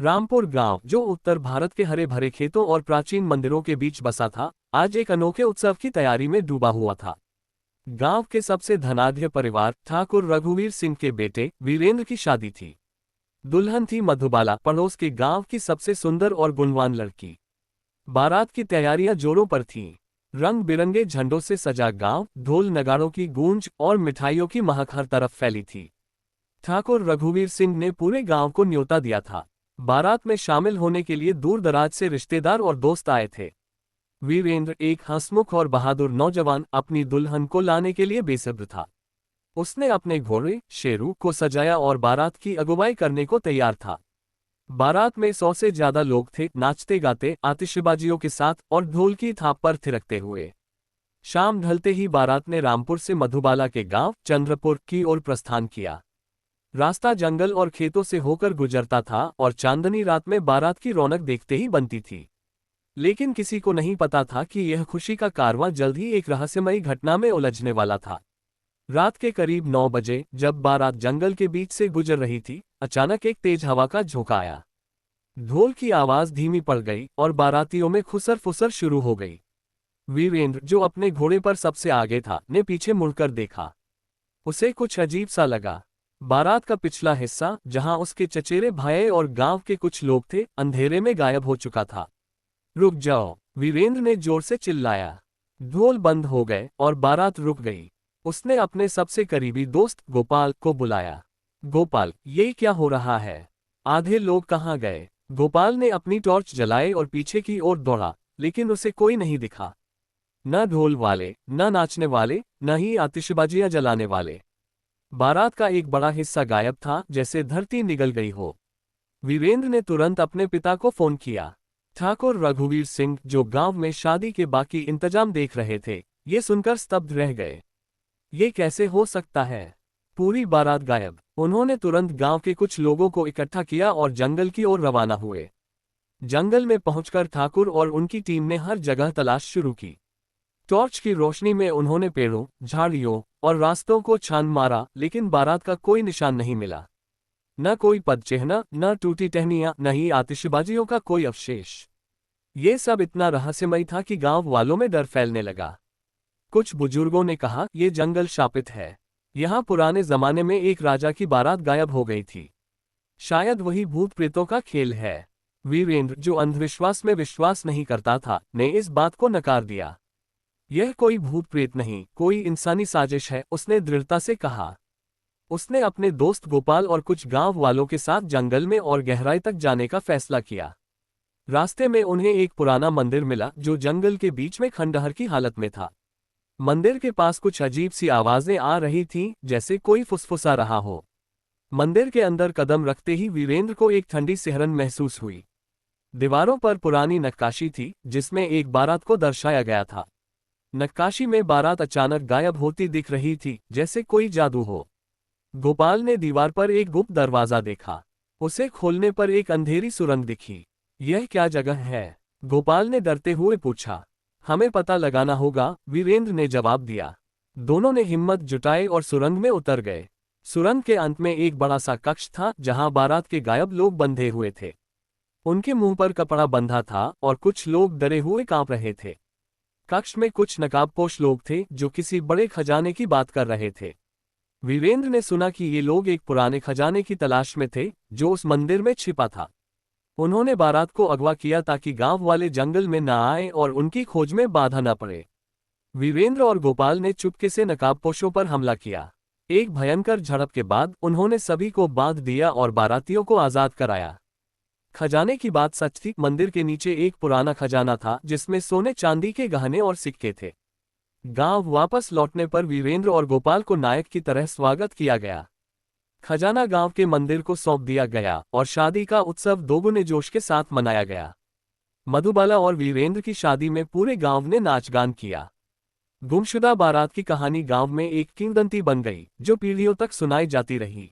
रामपुर गांव, जो उत्तर भारत के हरे भरे खेतों और प्राचीन मंदिरों के बीच बसा था, आज एक अनोखे उत्सव की तैयारी में डूबा हुआ था। गांव के सबसे धनाढ्य परिवार ठाकुर रघुवीर सिंह के बेटे वीरेंद्र की शादी थी। दुल्हन थी मधुबाला, पड़ोस के गांव की सबसे सुंदर और गुणवान लड़की। बारात की तैयारियां जोरों पर थीं। रंग बिरंगे झंडों से सजा गांव, ढोल नगाड़ों की गूंज और मिठाइयों की महक हर तरफ फैली थी। ठाकुर रघुवीर सिंह ने पूरे गांव को न्योता दिया था। बारात में शामिल होने के लिए दूर दराज से रिश्तेदार और दोस्त आए थे। वीरेंद्र, एक हंसमुख और बहादुर नौजवान, अपनी दुल्हन को लाने के लिए बेसब्र था। उसने अपने घोड़े शेरू को सजाया और बारात की अगुवाई करने को तैयार था। बारात में 100 से ज्यादा लोग थे, नाचते गाते, आतिशबाजियों के साथ और ढोल की थाप पर थिरकते हुए। शाम ढलते ही बारात ने रामपुर से मधुबाला के गांव चंद्रपुर की ओर प्रस्थान किया। रास्ता जंगल और खेतों से होकर गुजरता था और चांदनी रात में बारात की रौनक देखते ही बनती थी। लेकिन किसी को नहीं पता था कि यह खुशी का कारवां जल्द ही एक रहस्यमयी घटना में उलझने वाला था। रात के करीब 9 बजे, जब बारात जंगल के बीच से गुजर रही थी, अचानक एक तेज हवा का झोंका आया। ढोल की आवाज धीमी पड़ गई और बारातियों में खुसर फुसर शुरू हो गई। वीरेंद्र, जो अपने घोड़े पर सबसे आगे था, ने पीछे मुड़कर देखा। उसे कुछ अजीब सा लगा। बारात का पिछला हिस्सा, जहां उसके चचेरे भाई और गांव के कुछ लोग थे, अंधेरे में गायब हो चुका था। रुक जाओ, वीरेंद्र ने जोर से चिल्लाया। ढोल बंद हो गए और बारात रुक गई। उसने अपने सबसे करीबी दोस्त गोपाल को बुलाया। गोपाल, ये क्या हो रहा है? आधे लोग कहाँ गए? गोपाल ने अपनी टॉर्च जलाई और पीछे की ओर दौड़ा, लेकिन उसे कोई नहीं दिखा। न ढोल वाले, न नाचने वाले, न ही आतिशबाजियां जलाने वाले। बारात का एक बड़ा हिस्सा गायब था, जैसे धरती निगल गई हो। वीरेंद्र ने तुरंत अपने पिता को फोन किया। ठाकुर रघुवीर सिंह, जो गांव में शादी के बाकी इंतजाम देख रहे थे, ये सुनकर स्तब्ध रह गए। ये कैसे हो सकता है? पूरी बारात गायब। उन्होंने तुरंत गांव के कुछ लोगों को इकट्ठा किया और जंगल की ओर रवाना हुए। जंगल में पहुंचकर ठाकुर और उनकी टीम ने हर जगह तलाश शुरू की। टॉर्च की रोशनी में उन्होंने पेड़ों, झाड़ियों और रास्तों को छान मारा, लेकिन बारात का कोई निशान नहीं मिला। न कोई पदचिह्न, न टूटी टहनियां, न ही आतिशबाजियों का कोई अवशेष। ये सब इतना रहस्यमय था कि गांव वालों में डर फैलने लगा। कुछ बुजुर्गों ने कहा, यह जंगल शापित है। यहाँ पुराने जमाने में एक राजा की बारात गायब हो गई थी। शायद वही भूत प्रेतों का खेल है। वीरेंद्र, जो अंधविश्वास में विश्वास नहीं करता था, ने इस बात को नकार दिया। यह कोई भूत प्रेत नहीं, कोई इंसानी साजिश है, उसने दृढ़ता से कहा। उसने अपने दोस्त गोपाल और कुछ गांव वालों के साथ जंगल में और गहराई तक जाने का फैसला किया। रास्ते में उन्हें एक पुराना मंदिर मिला, जो जंगल के बीच में खंडहर की हालत में था। मंदिर के पास कुछ अजीब सी आवाजें आ रही थीं, जैसे कोई फुसफुसा रहा हो। मंदिर के अंदर कदम रखते ही वीरेंद्र को एक ठंडी सिहरन महसूस हुई। दीवारों पर पुरानी नक्काशी थी, जिसमें एक बारात को दर्शाया गया था। नक्काशी में बारात अचानक गायब होती दिख रही थी, जैसे कोई जादू हो। गोपाल ने दीवार पर एक गुप्त दरवाजा देखा। उसे खोलने पर एक अंधेरी सुरंग दिखी। यह क्या जगह है? गोपाल ने डरते हुए पूछा। हमें पता लगाना होगा, वीरेंद्र ने जवाब दिया। दोनों ने हिम्मत जुटाई और सुरंग में उतर गए। सुरंग के अंत में एक बड़ा सा कक्ष था, जहां बारात के गायब लोग बंधे हुए थे। उनके मुंह पर कपड़ा बंधा था और कुछ लोग डरे हुए कांप रहे थे। कक्ष में कुछ नकाबपोश लोग थे, जो किसी बड़े खजाने की बात कर रहे थे। वीरेंद्र ने सुना कि ये लोग एक पुराने खजाने की तलाश में थे, जो उस मंदिर में छिपा था। उन्होंने बारात को अगवा किया ताकि गांव वाले जंगल में न आए और उनकी खोज में बाधा न पड़े। वीरेंद्र और गोपाल ने चुपके से नकाबपोशों पर हमला किया। एक भयंकर झड़प के बाद उन्होंने सभी को बांध दिया और बारातियों को आजाद कराया। खजाने की बात सच थी। मंदिर के नीचे एक पुराना खजाना था, जिसमें सोने चांदी के गहने और सिक्के थे। गांव वापस लौटने पर वीरेंद्र और गोपाल को नायक की तरह स्वागत किया गया। खजाना गांव के मंदिर को सौंप दिया गया और शादी का उत्सव दोगुने जोश के साथ मनाया गया। मधुबाला और वीरेंद्र की शादी में पूरे गांव ने नाच गान किया। गुमशुदा बारात की कहानी गांव में एक किंवदंती बन गई, जो पीढ़ियों तक सुनाई जाती रही।